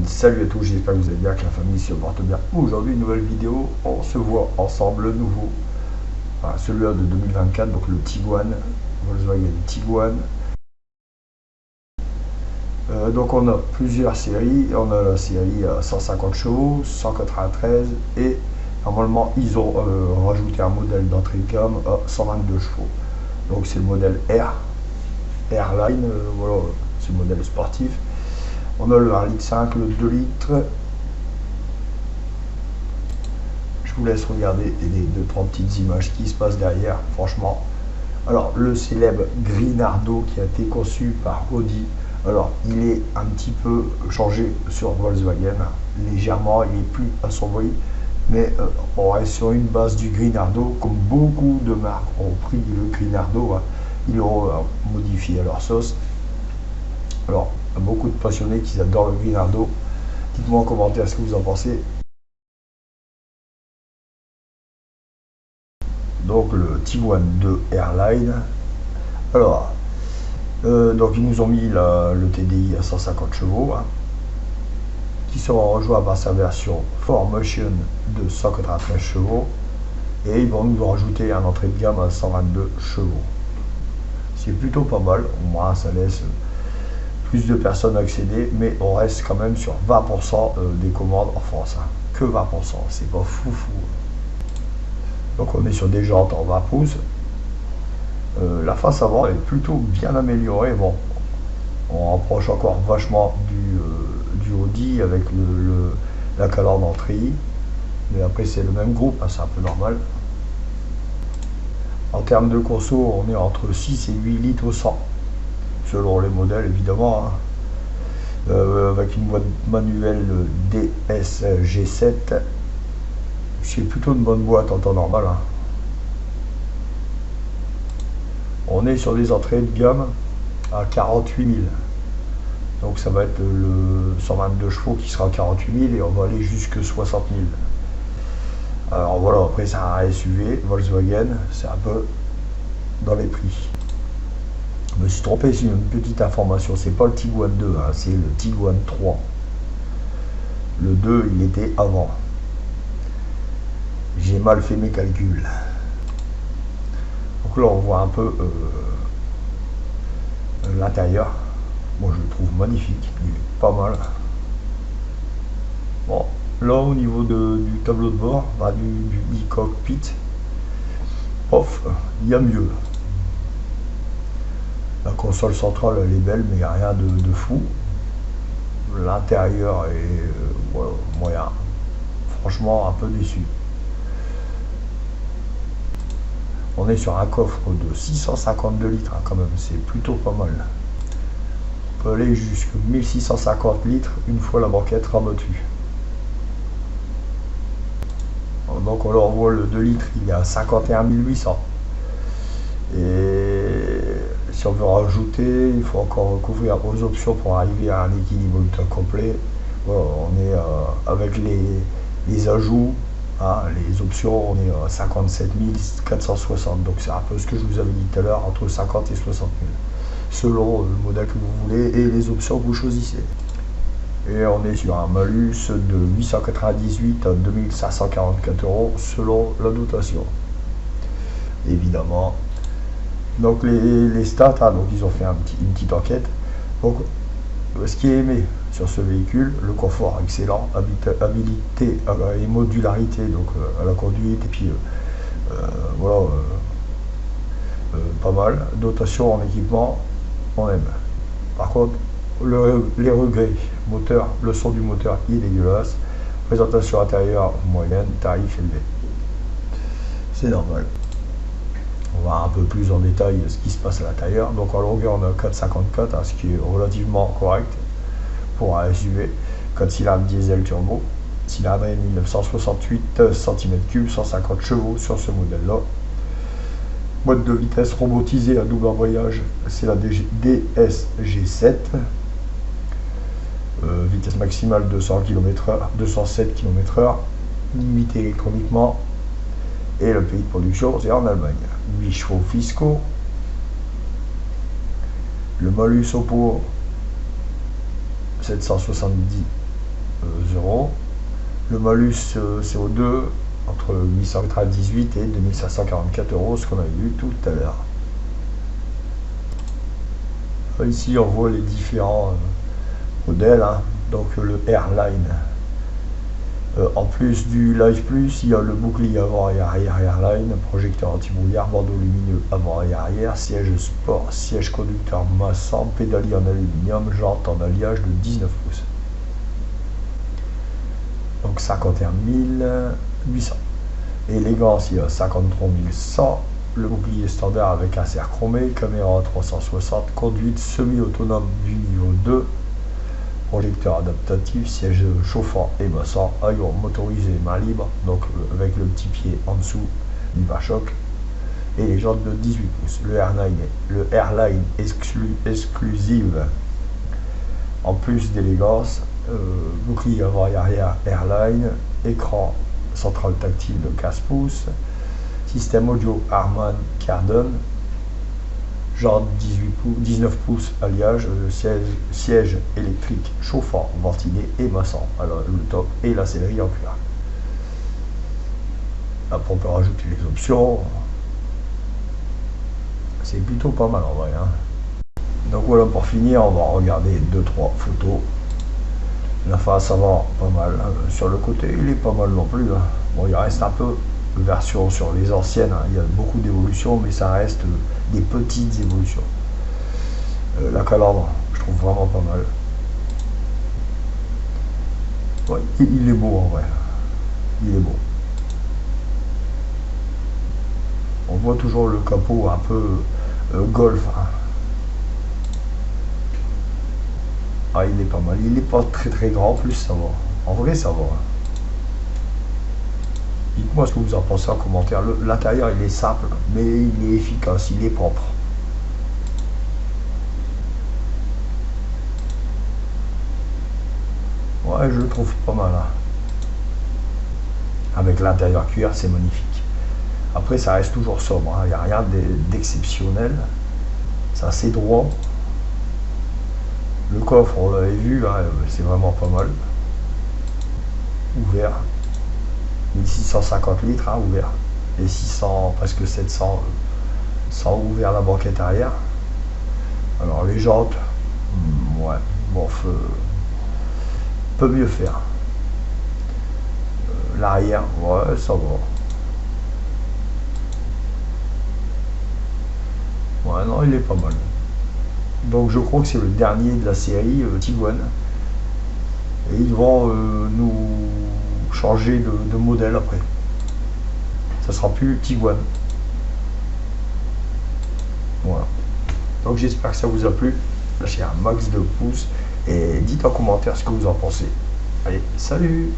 Salut à tous, j'espère que vous allez bien, que la famille se porte bien. Aujourd'hui, une nouvelle vidéo, on se voit ensemble, le nouveau, celui-là de 2024, donc le Tiguan, Volkswagen Tiguan. Donc on a plusieurs séries, on a la série 150 chevaux, 193 et normalement ils ont rajouté un modèle d'entrée de gamme à 122 chevaux. Donc c'est le modèle Airline, voilà, c'est le modèle sportif. On a le 1,5 litre, le 2 litres. Je vous laisse regarder les 2-3 petites images qui se passent derrière, franchement. Alors, le célèbre Grinardo qui a été conçu par Audi. Alors, il est un petit peu changé sur Volkswagen, légèrement, il est plus à son bruit, mais on reste sur une base du Grinardo, comme beaucoup de marques ont pris le Grinardo, ils l'ont modifié à leur sauce. Alors, beaucoup de passionnés qui adorent le Grinardo. Dites-moi en commentaire ce que vous en pensez. Donc le Tiguan 2 Airline. Alors, donc ils nous ont mis le TDI à 150 chevaux, qui sera rejoint par sa version 4Motion de 193 chevaux, et ils vont nous rajouter un entrée de gamme à 122 chevaux. C'est plutôt pas mal, au moins ça laisse plus de personnes accéder, mais on reste quand même sur 20% des commandes en France, que 20%, c'est pas foufou. Donc on est sur des jantes en 20 pouces. La face avant est plutôt bien améliorée. Bon, on rapproche encore vachement du Audi avec la calandre en treillis. Mais après c'est le même groupe, c'est un peu normal. En termes de conso, on est entre 6 et 8 litres au 100. Selon les modèles évidemment. Avec une boîte manuelle DSG7. C'est plutôt une bonne boîte en temps normal. On est sur des entrées de gamme à 48 000. Donc ça va être le 122 chevaux qui sera à 48 000 et on va aller jusque 60 000. Alors voilà, après c'est un SUV Volkswagen, c'est un peu dans les prix. Je me suis trompé sur une petite information, c'est pas le Tiguan 2, c'est le Tiguan 3. Le 2 il était avant. J'ai mal fait mes calculs. Donc là on voit un peu l'intérieur. Moi je le trouve magnifique, il est pas mal. Bon, là au niveau du tableau de bord, du cockpit, il y a mieux. La console centrale elle est belle, mais il n'y a rien de fou. L'intérieur est moyen. Franchement un peu déçu. On est sur un coffre de 652 litres quand même, c'est plutôt pas mal. On peut aller jusqu'à 1650 litres une fois la banquette rabattue. Donc on leur voit le 2 litres, il est à 51 800. Et si on veut rajouter, il faut encore recouvrir aux options pour arriver à un équilibre ultra complet. Voilà, on est avec les ajouts. Les options, on est à 57 460, donc c'est un peu ce que je vous avais dit tout à l'heure, entre 50 et 60 000, selon le modèle que vous voulez et les options que vous choisissez. Et on est sur un malus de 898 à 2544 euros selon la dotation. Évidemment. Donc les stats, donc ils ont fait une petite enquête. Donc ce qui est aimé sur ce véhicule, le confort excellent, habilité et modularité donc à la conduite, et puis voilà, pas mal. Dotation en équipement, on aime. Par contre, les regrets, moteur, le son du moteur il est dégueulasse, présentation intérieure moyenne, tarif élevé. C'est normal. On va un peu plus en détail ce qui se passe à l'intérieur. Donc en longueur on a 4,54, ce qui est relativement correct pour un SUV. 4 cylindres diesel turbo, cylindrée 1968 cm3, 150 chevaux sur ce modèle là. Boîte de vitesse robotisée à double embrayage, c'est la DSG7. Vitesse maximale 200 km/h, 207 km/h, limité électroniquement. Et le pays de production, c'est en Allemagne. 8 chevaux fiscaux. Le malus au pot, 770 euros. Le malus CO2 entre 898 et 2544 euros, ce qu'on a vu tout à l'heure. Ici on voit les différents modèles, hein. Donc le Airline. En plus du Live Plus, il y a le bouclier avant et arrière Airline, projecteur anti-brouillard, bandeau lumineux avant et arrière, siège sport, siège conducteur massant, pédalier en aluminium, jante en alliage de 19 pouces. Donc 51 800. Élégance, il y a 53 100. Le bouclier standard avec insert chromé, caméra 360, conduite semi-autonome du niveau 2, projecteur adaptatif, siège chauffant et massant, avion motorisé main libre, donc avec le petit pied en dessous du pare-choc, et les jantes de 18 pouces. Le Airline exclusive, en plus d'élégance, bouclier avant et arrière Airline, écran central tactile de 15 pouces, système audio Harman Kardon, jantes 19 pouces alliage, siège électrique chauffant, ventilé et massant. Alors le top et la sellerie en cuir. Après on peut rajouter les options. C'est plutôt pas mal en vrai, hein. Donc voilà, pour finir, on va regarder 2-3 photos. La face avant, pas mal. Sur le côté, il est pas mal non plus, hein. Bon, il reste un peu de version sur les anciennes, hein. Il y a beaucoup d'évolutions, mais ça reste des petites évolutions. La calandre, je trouve vraiment pas mal. Ouais, il est beau en vrai. Il est beau. On voit toujours le capot un peu golf, hein. Ah, il est pas mal. Il n'est pas très grand, plus ça va. En vrai, ça va, hein. Dites-moi ce que vous en pensez en commentaire. L'intérieur, il est simple, mais il est efficace, il est propre. Ouais, je le trouve pas mal, hein. Avec l'intérieur cuir, c'est magnifique. Après, ça reste toujours sobre, hein. Il n'y a rien d'exceptionnel. C'est assez droit. Le coffre, on l'avait vu, hein, c'est vraiment pas mal. Ouvert. 1650 litres, hein, ouvert. Et 600, presque 700 sans ouvert la banquette arrière. Alors les jantes, ouais, bon, peut mieux faire. L'arrière, ouais, ça va. Ouais, non, il est pas mal. Donc je crois que c'est le dernier de la série Tiguan. Et ils vont nous changer de modèle après. Ça sera plus Tiguan. Voilà. Donc j'espère que ça vous a plu. Lâchez un max de pouces et dites en commentaire ce que vous en pensez. Allez, salut!